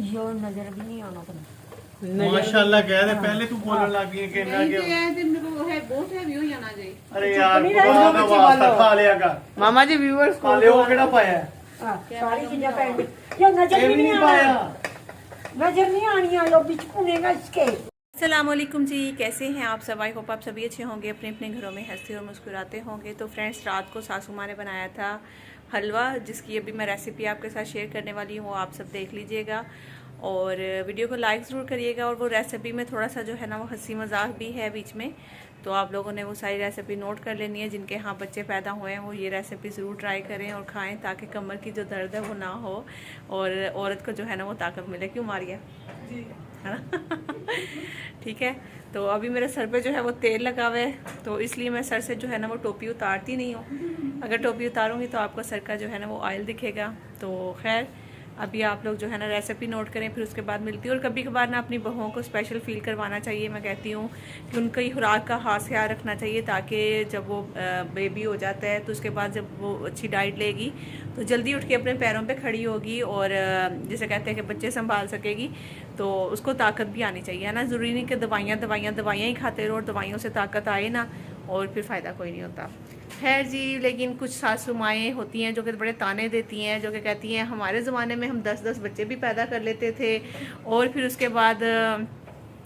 यो नजर भी नहीं आना था। माशाल्लाह कह रहे पहले तू बोलने लगी है कि ना कि बहुत हैवी हो जाना चाहिए। अरे यार खुदा का वास्ता खा लिया कर मामा जी व्यूअर्स खा ले वो केड़ा पाया है सारी चीजें पहन यो नजर ये भी भी नहीं नहीं पाया आना, नजर नहीं आनी है, यो बिच पुनेगा इसके। अस्सलामुअलैकुम जी, कैसे हैं आप सब? आई होप आप सभी अच्छे होंगे, अपने अपने घरों में हंसते और मुस्कुराते होंगे। तो फ्रेंड्स, रात को सासू माँ ने बनाया था हलवा, जिसकी अभी मैं रेसिपी आपके साथ शेयर करने वाली हूँ, वो आप सब देख लीजिएगा और वीडियो को लाइक ज़रूर करिएगा। और वो रेसिपी में थोड़ा सा जो है ना वो हंसी मजाक भी है बीच में, तो आप लोगों ने वो सारी रेसिपी नोट कर लेनी है। जिनके यहाँ बच्चे पैदा हुए हैं वो ये रेसिपी ज़रूर ट्राई करें और खाएं, ताकि कमर की जो दर्द है वो ना हो और औरत को जो है ना वो ताकत मिले। क्यों मारिया जी, है ना? ठीक है। तो अभी मेरे सर पे जो है वो तेल लगा हुआ है, तो इसलिए मैं सर से जो है ना वो टोपी उतारती नहीं हूँ। अगर टोपी उतारूँगी तो आपको सर का जो है ना वो ऑयल दिखेगा। तो खैर, अभी आप लोग जो है ना रेसिपी नोट करें, फिर उसके बाद मिलती हूँ। और कभी कभार ना अपनी बहुओं को स्पेशल फील करवाना चाहिए। मैं कहती हूँ कि उनकी खुराक का खास ख्याल रखना चाहिए, ताकि जब वो बेबी हो जाता है तो उसके बाद जब वो अच्छी डाइट लेगी तो जल्दी उठ के अपने पैरों पे खड़ी होगी और जिसे कहते हैं कि बच्चे संभाल सकेगी। तो उसको ताकत भी आनी चाहिए, है ना? ज़रूरी नहीं कि दवाइयाँ ही खाते रहो और दवाइयों से ताकत आए ना, और फिर फ़ायदा कोई नहीं होता। खैर जी, लेकिन कुछ सासू माएँ होती हैं जो कि बड़े ताने देती हैं, जो कि कहती हैं हमारे ज़माने में हम 10-10 बच्चे भी पैदा कर लेते थे और फिर उसके बाद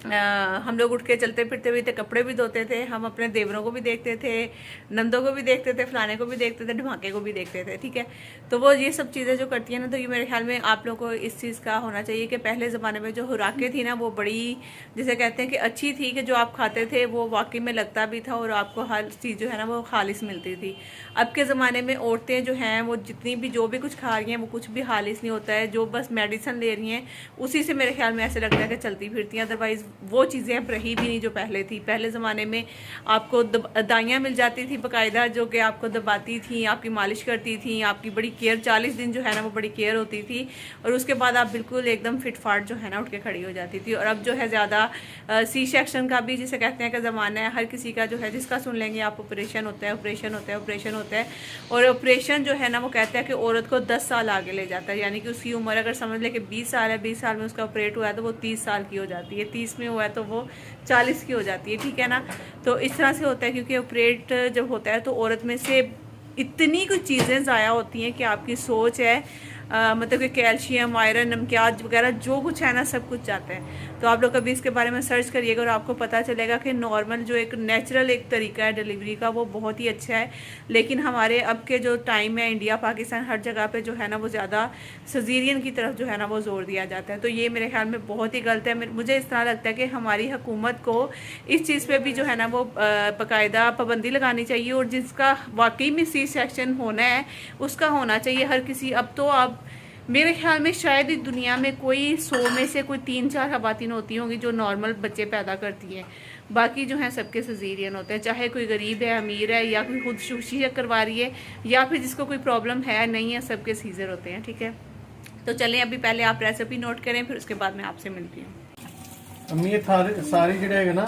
हम लोग उठ के चलते फिरते हुए थे, कपड़े भी धोते थे, हम अपने देवरों को भी देखते थे, नंदों को भी देखते थे, फलाने को भी देखते थे, ढमाके को भी देखते थे। ठीक है, तो वो ये सब चीज़ें जो करती हैं ना, तो ये मेरे ख्याल में आप लोगों को इस चीज़ का होना चाहिए कि पहले ज़माने में जो खुराकें थी ना वो बड़ी, जिसे कहते हैं कि अच्छी थी, कि जो आप खाते थे वो वाकई में लगता भी था और आपको हर चीज़ जो है ना वो खालिस मिलती थी। अब के ज़माने में औरतें जो हैं वो जितनी भी जो भी कुछ खा रही हैं वो कुछ भी खालिस नहीं होता है, जो बस मेडिसिन ले रही हैं उसी से मेरे ख्याल में ऐसे लगता है कि चलती फिरती हैं। अदरवाइज़ वो चीज़ें अब रही भी नहीं जो पहले थी। पहले ज़माने में आपको दाइयाँ मिल जाती थी बाकायदा, जो कि आपको दबाती थी, आपकी मालिश करती थी, आपकी बड़ी केयर, 40 दिन जो है ना वो बड़ी केयर होती थी और उसके बाद आप बिल्कुल एकदम फिट फाट जो है ना उठ के खड़ी हो जाती थी। और अब जो है ज़्यादा सी सेक्शन का भी जिसे कहते हैं कि ज़माना है, हर किसी का जो है, जिसका सुन लेंगे आप ऑपरेशन होता है, ऑपरेशन होता है, ऑपरेशन होता है। और ऑपरेशन जो है ना वो कहता है कि औरत को 10 साल आगे ले जाता है, यानी कि उसकी उम्र अगर समझ ले कि 20 साल है, 20 साल में उसका ऑपरेट हुआ है तो वो 30 साल की हो जाती है, 30 में हुआ है तो वो 40 की हो जाती है। ठीक है ना? तो इस तरह से होता है, क्योंकि ऑपरेट जब होता है तो औरत में से इतनी कुछ चीज़ें ज़ाया होती हैं कि आपकी सोच है, मतलब कि कैल्शियम, आयरन, नमकियात वगैरह जो कुछ है ना सब कुछ जाता है। तो आप लोग कभी इसके बारे में सर्च करिएगा और आपको पता चलेगा कि नॉर्मल जो एक नेचुरल एक तरीका है डिलीवरी का वो बहुत ही अच्छा है। लेकिन हमारे अब के जो टाइम है, इंडिया पाकिस्तान हर जगह पे जो है ना वो ज़्यादा सजीरियन की तरफ जो है ना वो जोर दिया जाता है। तो ये मेरे ख्याल में बहुत ही गलत है। मुझे इस तरह लगता है कि हमारी हुकूमत को इस चीज़ पर भी जो है ना वो बाकायदा पाबंदी लगानी चाहिए और जिसका वाकई में सी सेक्शन होना है उसका होना चाहिए हर किसी। अब तो आप मेरे ख्याल में शायद इस दुनिया में कोई 100 में से कोई 3-4 खवातीन होती होंगी जो नॉर्मल बच्चे पैदा करती हैं, बाकी जो हैं सबके सजीरियन होते हैं। चाहे कोई गरीब है, अमीर है, या कोई खुद शुशी करवा रही है, या फिर जिसको कोई प्रॉब्लम है नहीं है, सबके सीजर होते हैं। ठीक है, तो चलें अभी पहले आप रेसिपी नोट करें, फिर उसके बाद मैं आपसे मिलती हूँ। अम्मी ये सारी जड़े है ना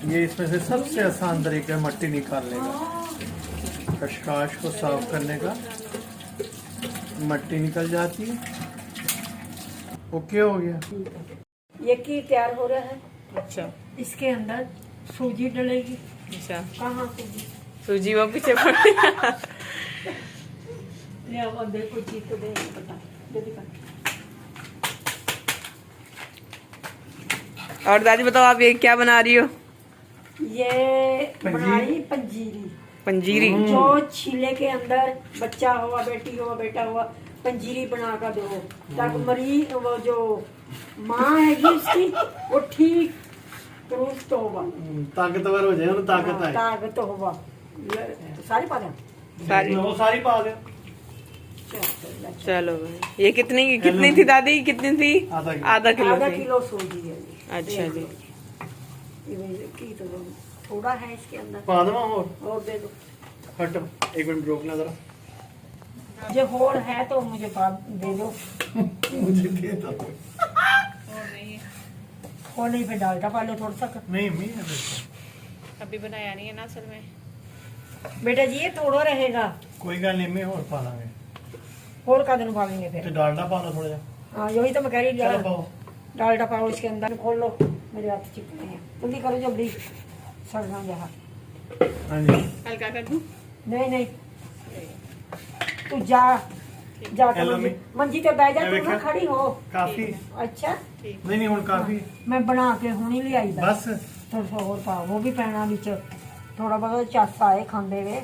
ये इसमें से सबसे आसान तरीका है मट्टी निकालने का, खशखाश को साफ करने का। मट्टी निकल जाती है। ओके हो गया। ये की तैयार हो रहा है। अच्छा, इसके अंदर सूजी डलेगी। अच्छा, कहाँ सूजी? सूजी वो पीछे पड़ी। ले अब देखो चीज तो दे बता दे दिखा। और दादी बताओ आप ये क्या बना रही हो? ये बनाई पंजीरी। पंजीरी जो छीले के अंदर बच्चा हुआ, बेटी हुआ, बेटा हुआ, पंजीरी बना कर दो ताकि मरीज वो जो माँ है उसकी वो ठीक दुरुस्त होगा, ताकतवर हो जाए, ताकत आए, ताकत होगा। सारी पा दें, सारी सारी पा दे। चलो भाई, ये कितनी थी दादी? कितनी थी? आधा किलो सूजी है। अच्छा जी, की तो थोड़ा है इसके अंदर। पा दो और दे दो। हट, एक मिनट रोकना जरा। जो होड़ है तो मुझे दे दो। मुझे दे दो। होड़ नहीं पे डालता पहले थोड़ा सा। नहीं, अभी बनाया नहीं है ना असल में। बेटा जी ये थोड़ा रहेगा, कोई गल नहीं, मैं और पा लांगे। और का दिन पालेंगे तो फिर। डालडा पा लो थोड़ा जा। हाँ यही तो मैं कह रही चलो हूँ, पाओ। डालडा पाओ इसके अंदर। खोल लो, मेरे हाथ चिपके हैं, जल्दी करो जल्दी, सड़ना जहाँ। हाँ जी, हल्का कर दूं? नहीं नहीं, तू जा जा हेलो, मंजी पे बैठ जा, मैं तू ना देखा। खड़ी हो। काफी अच्छा नहीं नहीं हुण काफी मैं बना के हुणी ले आई बस। थोड़ा सा और पाओ, वो भी पैना विच थोड़ा बहुत चस आए खांदे वे।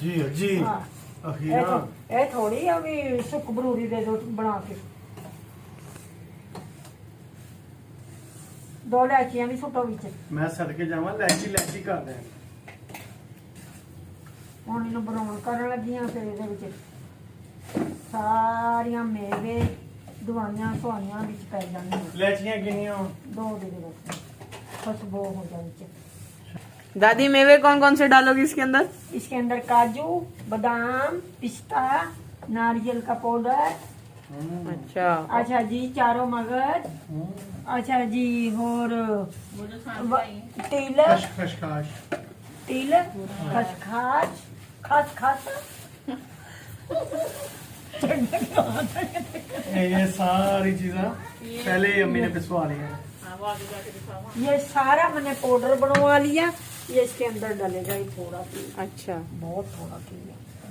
जी जी हाँ अखीरा ਇਹ ਥੋੜੀ ਆ ਵੀ ਸੁੱਕ ਬਰੂਰੀ ਦੇ ਦੋ ਬਣਾ ਕੇ। ਦੋ ਲੈਚੀਆਂ ਵੀ ਸੁੱਟੋ ਵਿੱਚ। ਮੈਂ ਸਦਕੇ ਜਾਵਾਂ, ਲੈਚੀ ਲੈਚੀ ਕਰ ਦੇ। ਹੁਣ ਇਹਨੂੰ ਬਣਾਉਣ ਕਰਨ ਲੱਗੀਆਂ, ਫਿਰ ਇਹਦੇ ਵਿੱਚ ਸਾਰੀਆਂ ਮੇਵੇ ਦਵਾਈਆਂ ਸਵਾਈਆਂ ਵਿੱਚ ਪੈ ਜਾਣਗੀਆਂ। ਲੈਚੀਆਂ ਕਿੰਨੀਆਂ? ਦੋ ਦੇ ਦੇ ਬਸ, ਖੁਸ਼ਬੂ ਹੋ जाए ਵਿੱਚ। दादी मेवे कौन कौन से डालोगी इसके अंदर? इसके अंदर काजू, बादाम, पिस्ता, नारियल का पाउडर। अच्छा, अच्छा जी चारों मगज। अच्छा जी और तिल, खसखस तिल, खसखस, खसखस। ये सारी चीज़ें पहले ही अम्मी ने पिसवा ली है। हाँ वो आगे जाके दिखाऊंगा। ये सारा मैंने पाउडर बनवा लिया, ये इसके अंदर डालेगा ये थोड़ा तिल, अच्छा। बहुत थोड़ा तिल।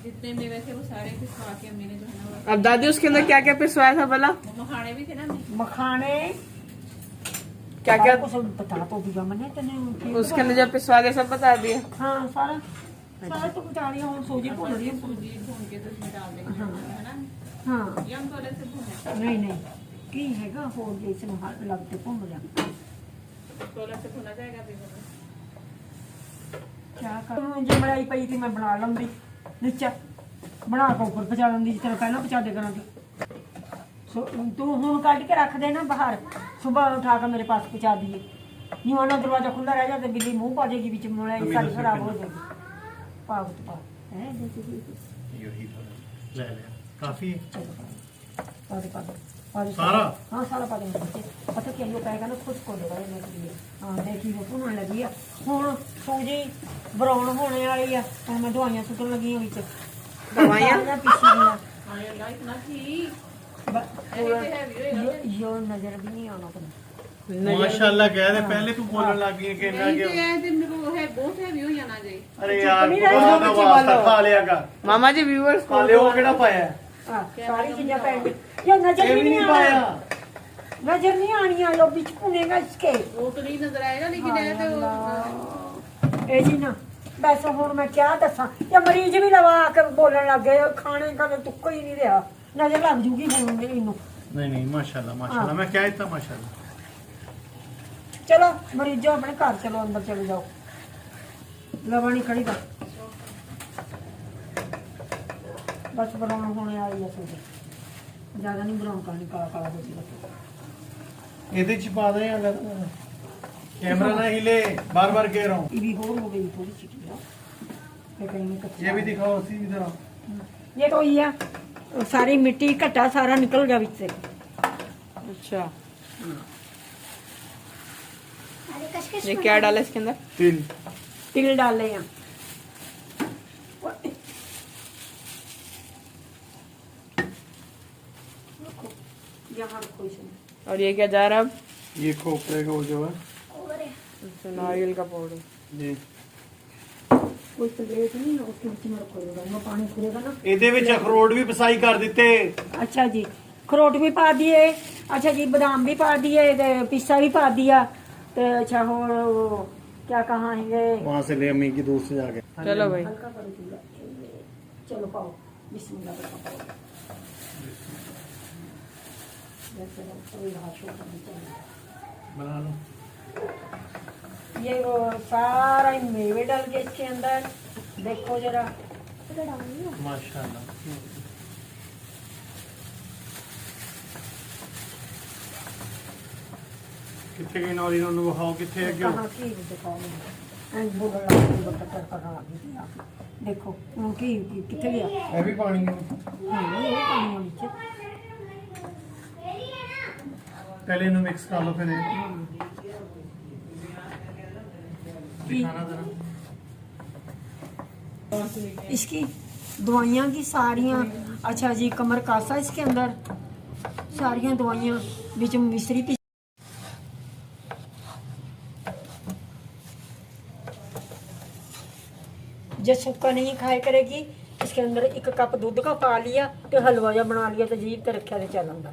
जितने मेवे थे वो सारे पिसवा के अम्मी ने जो है ना वो- अब दादी उसके अंदर क्या क्या पिसवाया था भला? वो मखाने भी थे ना अम्मी। मखाने क्या क्या कुछ बता तो दिया मैंने तेने। उसके अंदर जब पिसवा दिया सब बता दिया? हाँ सारा सारा तो बता रही हूँ। सूजी भून रही हूँ। सूजी भून के तो उसमें डाल देंगे, है ना? हाँ ये हम तो अलग से भूने, नहीं नहीं की हैगा हो गई इसमें हाथ लगते भून जा। तो अलग से भुना जाएगा अभी वो। क्या कर मुझे बनाई पई थी, मैं बना लूंगी नीचे बना के ऊपर पचा लूंगी, जिस तरह पहला पचा दे करा तू हूं कट के रख देना बाहर, सुबह उठा कर मेरे पास पहुंचा दिए। यूं आना दरवाजा खुला रह जाता, बिल्ली मुंह पा जाएगी बीच में, सारी खराब हो जाएगी। पाओ तो पाओ है यही तो ले लिया काफी। पा दे पा दे सारा? हाँ सारा पा देंगे। पता क्या ये पैगा ना खुश को देगा ये मेरे लिए। हाँ देखी वो भुनन लगी है हुण, सूजी ब्राउन होने वाली है, हुण मैं दवाइयां सुटन लगी हूं विच। दवाइयां पीसी दियां हाँ ये लाइट ना थी। यो नजर भी नहीं आना तुम्हें। माशाल्लाह कह रहे, पहले तू बोलने लगी है कि ना नहीं कि तो यार दिन वो है बहुत है व्यू या ना जाए। अरे यार नहीं खुदा रही, का वास्ता खा लिया कर। मामा जी व्यूअर्स खा ले, वो केड़ा पाया है? हाँ, सारी चीजें पैंगे ये नजर ये भी भी नहीं नहीं आना, पाया। नजर नहीं आनी है। लो बीच भुनेगा इसके। वो तो नहीं नजर आएगा लेकिन है तो ए जी ना वैसे हुण मैं क्या दसा, ये मरीज भी लवा के बोलन लग गए, खाने का तो तुक्का ही नहीं रहा, नजर लग जूगी हुण इनू। नहीं नहीं माशाल्लाह माशाल्लाह, मैं क्या इतना माशाल्लाह। चलो मरीजो अपने घर चलो, अंदर चले जाओ। लवानी खड़ी कर बस, ब्राउन होने वाली है सूजी, ज्यादा नहीं ब्राउन करनी, काला काला हो जाएगा। ਇਹਦੇ ਚ ਪਾ ਦੇ ਅਗਰ कैमरा ना हिले, बार बार कह रहा हूँ। ये भी होर हो गई थोड़ी सी है, फिर कहीं में कच्चा। ये भी दिखाओ उसी की तरह। ये तो ही है, सारी मिट्टी घट्टा सारा निकल गया बीच से। अच्छा, ये क्या डाला इसके अंदर? तिल तिल डाले हैं। यहाँ रखो इसमें। और ये क्या जा रहा है अब? ये खोपरे का वो जो है अच्छा, नारियल का पाउडर। जी। कोई प्लेट नहीं है उसके बीच में रखो, वो पानी खुलेगा ना। ਇਹਦੇ ਵਿੱਚ ਅਖਰੋਟ ਵੀ ਪਸਾਈ ਕਰ ਦਿੱਤੇ। अच्छा जी, खरोट भी पा दिए। अच्छा जी, बादाम भी पा दिए, ते पिस्ता भी पा दिया। तो अच्छा और क्या कहाँ है ये? वहाँ से ले अम्मी की दूर से जाके। चलो भाई, हल्का कर दिया। चलो पाओ, बिस्मिल्लाह का पाओ। जैसे कोई हाथों का भी चले। बना लो। ये वो सारा ही मेवे डाल के इसके अंदर, देखो जरा। माशाल्लाह। कितने की नौरी नौनू खाओ कितने है क्यों? कहाँ की दिखाओ मैं बोलने लगी, बटर कर रहा देखो उनकी कितने गया। मैं भी पानी में हाँ ये पानी है नीचे। पहले इन्हें मिक्स कर लो, फिर दिखाना जरा। इसकी दवाइयाँ की सारियाँ, अच्छा जी कमर कासा इसके अंदर सारियाँ दवाइयाँ बीच मिश्री की। जो सुक्का नहीं खाए करेगी इसके अंदर एक कप दूध का पा लिया तो हलवा जा बना लिया तो जीभ ते रखा तो चल आंदा,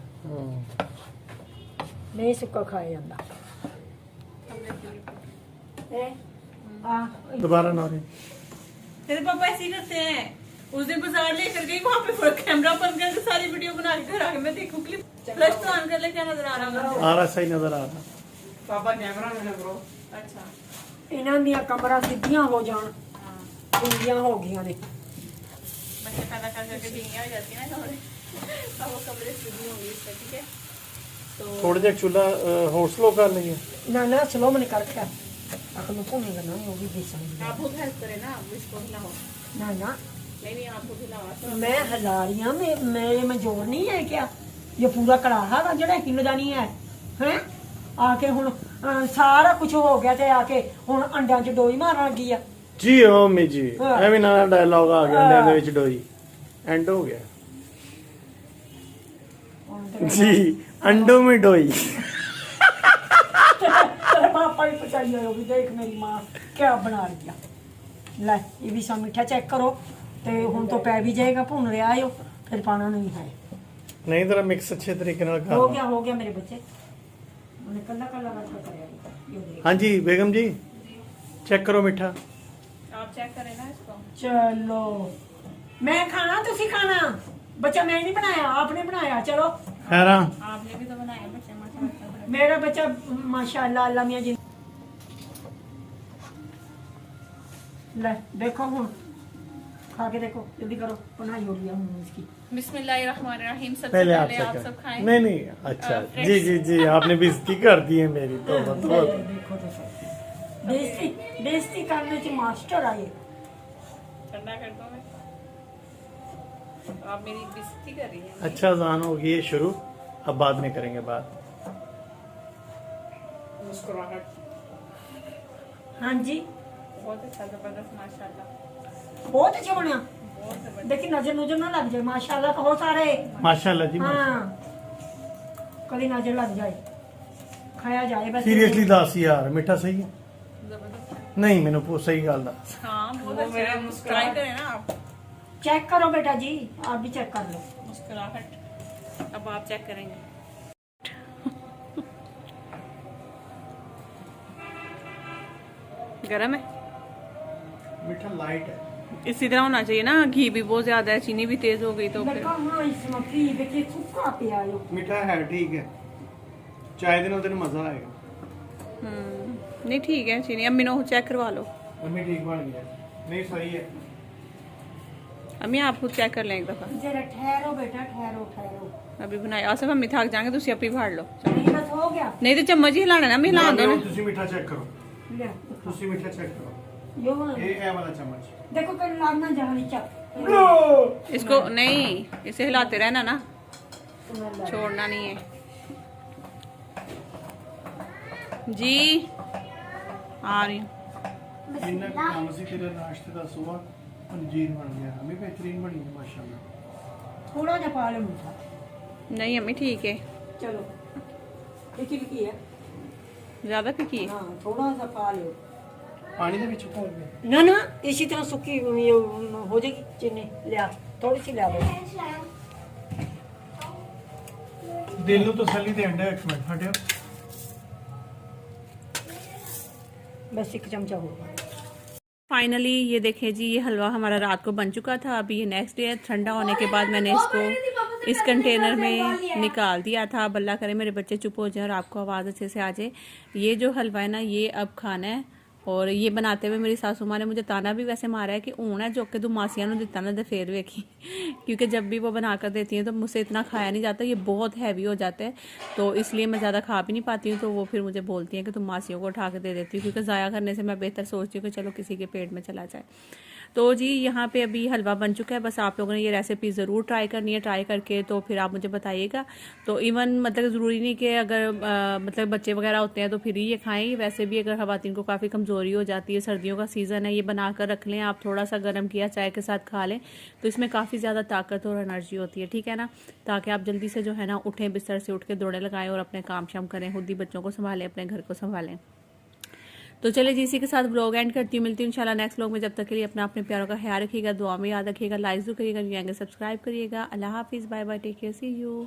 नहीं सुक्का खाया जाता। दोबारा ना रही। तेरे पापा ऐसे ही करते हैं। उस दिन बाजार लेकर गई, वहाँ पे पूरा कैमरा बंद करके सारी वीडियो बना के घर आके मैं देखूं क्लिप। फ्लैश तो ऑन कर ले, क्या नजर आ रहा है? आ रहा, सही नजर आ रहा। पापा कैमरा में ब्रो। अच्छा इन्हां दियां कमरा सिद्धियां हो जान, कुंडियां हो गईਆਂ ने। बच्चे पैदा कर करके ढींगियां हो जाती है ना, अब वो कमरे सीधी होंगी इसका, ठीक है? तो थोड़ा जा चूल्हा होर स्लो कर लिए। ना ना स्लो मन कर रखा अखनों भूने करना वो भी बेसन आप खुद हेल्प करें ना, आप इसको हिलाओ। ना ना नहीं आप खुद हिलाओ। मैं हिला रही हूं, मेरे में जोर नहीं है क्या? ये पूरा कड़ाहा वा जेड़ा हिलदा नहीं है हैं। आके हुन सारा कुछ हो गया ते आके हुन अंडियां च डोई मारन लगी आ। जी हाँ मम्मी जी, हाँ। ਐਵੇਂ ਨਵਾਂ ਡਾਇਲੌਗ ਆ ਗਿਆ ਅੰਡਿਆਂ ਦੇ ਵਿੱਚ ਡੋਈ। ਐਂਡ ਹੋ ਗਿਆ जी, अंडों में डोई। तेरे पापा ही पचाई होगी, देख मेरी माँ क्या बना लिया। ले ये भी सब मीठा चेक करो ते हुन तो पै भी जाएगा, भुन रहा है फिर पाना नहीं है। नहीं तेरा मिक्स अच्छे तरीके ਨਾਲ कर। हो गया मेरे बच्चे, मैंने कल्ला कल्ला रखा करे। हाँ जी बेगम जी, चेक करो मीठा। आप चेक करें ना इसको। चलो मैं खाना तुसी खाना, बच्चा मैं नहीं बनाया आपने बनाया। चलो हैरा आपने भी तो बनाया बच्चे, माशाल्लाह। मेरा बच्चा माशाल्लाह अल्लाह मियां जी। ले देखो हुन खा के देखो, जल्दी करो, बनाई हो रही है हुन इसकी। बिस्मिल्लाहिर्रहमानिर्रहीम। सबसे पहले आप आप चेक सब खाएं। नहीं नहीं अच्छा जी जी जी, आपने बेइज्जती कर दी है मेरी। तो देखो तो सही, बेइज्जती करने से मास्टर आए। ठंडा कर दो मैं, आप मेरी बेइज्जती कर रही हैं। अच्छा अजान हो गई है शुरू, अब बाद में करेंगे बात। मुस्कुराहट। हाँ जी बहुत अच्छा, जबरदस्त, माशाल्लाह, बहुत अच्छा बना। बहुत जबरदस्त। देखिए नजर नजर ना लग जाए, माशाल्लाह कहो सारे। माशाल्लाह जी। हाँ कभी नजर लग जाए, खाया जाए बस। सीरियसली दस यार मीठा सही है? जबरदस्त। नहीं मैंने सही गल दा। हाँ बहुत वो मेरा अच्छा। मुस्कुराहट। ट्राई करें ना आप। चेक करो बेटा जी, आप भी चेक कर लो। मुस्कुराहट अब आप चेक करेंगे। गरम है, मीठा लाइट है। इसी तरह होना चाहिए ना, घी भी बहुत ज्यादा है, चीनी भी तेज हो गई तो फिर। देखो हाँ इसमें घी देखिए सुक्का पिया है। मीठा है ठीक है, चाय दे नाल तेन मजा आएगा। नहीं ठीक है, चीनी अम्मी नो चेक करवा लो। मम्मी ठीक बन गया, नहीं सही है। अम्मी आप खुद चेक कर लें एक दफा। जरा ठहरो बेटा, ठहरो ठहरो। अभी बनाया आसफ, अम्मी थक जाएंगे, तुम अपनी फाड़ लो। नहीं बस हो गया। नहीं तो चम्मच ही हिलाना ना, मैं हिला दो ना। ਤੁਸੀਂ ਮਿੱਠਾ ਚੈੱਕ ਕਰੋ, ले ਤੁਸੀਂ ਮਿੱਠਾ ਚੈੱਕ ਕਰੋ। यो हाँ। ਇਹ ਵਾਲਾ ਚਮਚ। देखो कल लागना जहानी चा। इसको नहीं, इसे हिलाते रहना ना, छोड़ना नहीं है जी। आ रही हूँ। ਇੰਨਾ ਕੁ ਕੰਮ ਸੀ ਤੇਰੇ ਨਾਸ਼ਤੇ ਦਾ ਸੁਬਾ, ਅੰਜੀਰ ਬਣ ਗਿਆ, ਹਮੇ बेहतरीन बनी है माशाल्लाह। थोड़ा जा पा लो मीठा। नहीं अम्मी ठीक है, चलो एक ही है। ज्यादा फीकी है। हाँ थोड़ा सा पा लो। पानी ਦੇ ਵਿੱਚ ਘੋਲ ਕੇ ना ना इसी तरह सूखी ये हो जाएगी चीनी। लिया थोड़ी सी लिया दो। ਦਿਲ ਨੂੰ ਤਸੱਲੀ ਦੇਣ ਦਾ। ਇੱਕ ਮਿੰਟ ਹਟਿਓ। बस एक चमचा होगा। फाइनली ये देखें जी, ये हलवा हमारा रात को बन चुका था। अभी ये नेक्स्ट डे ठंडा होने के बाद मैंने इसको इस कंटेनर में निकाल दिया था। अब अल्लाह करे मेरे बच्चे चुप हो जाए और आपको आवाज़ अच्छे से आ जाए। ये जो हलवा है ना, ये अब खाना है। और ये बनाते हुए मेरी सासू माँ ने मुझे ताना भी वैसे मारा है कि ऊन है जो कि तू मासिया ने दिता ना दे फेर वेखी। क्योंकि जब भी वो बना कर देती हैं तो मुझसे इतना खाया नहीं जाता, ये बहुत हैवी हो जाता है, तो इसलिए मैं ज़्यादा खा भी नहीं पाती हूँ। तो वो फिर मुझे बोलती हैं कि तुम मासियों को उठा के दे देती हूँ, क्योंकि ज़ाया करने से मैं बेहतर सोचती हूँ कि चलो किसी के पेट में चला जाए। तो जी यहाँ पे अभी हलवा बन चुका है। बस आप लोगों ने ये रेसिपी ज़रूर ट्राई करनी है, ट्राई करके तो फिर आप मुझे बताइएगा। तो इवन मतलब ज़रूरी नहीं कि अगर मतलब बच्चे वगैरह होते हैं तो फिर ही ये खाएं, वैसे भी अगर ख़वातीन को काफ़ी कमज़ोरी हो जाती है, सर्दियों का सीज़न है, ये बना कर रख लें आप, थोड़ा सा गर्म किया चाय के साथ खा लें तो इसमें काफ़ी ज़्यादा ताकत और एनर्जी होती है, ठीक है ना। ताकि आप जल्दी से जो है ना उठें, बिस्तर से उठ के दौड़े लगाएं और अपने काम शाम करें, खुद ही बच्चों को संभालें, अपने घर को संभालें। तो चले जी, इसी के साथ ब्लॉग एंड करती हूँ। मिलती हूँ इंशाल्लाह नेक्स्ट ब्लॉग में। जब तक के लिए अपने प्यारों का ख्याल रखिएगा, दुआ में याद रखिएगा, लाइक जरूर करिएगा, करिएगा, सब्सक्राइब करिएगा। अल्लाह हाफिज़, bye bye, take care, see you.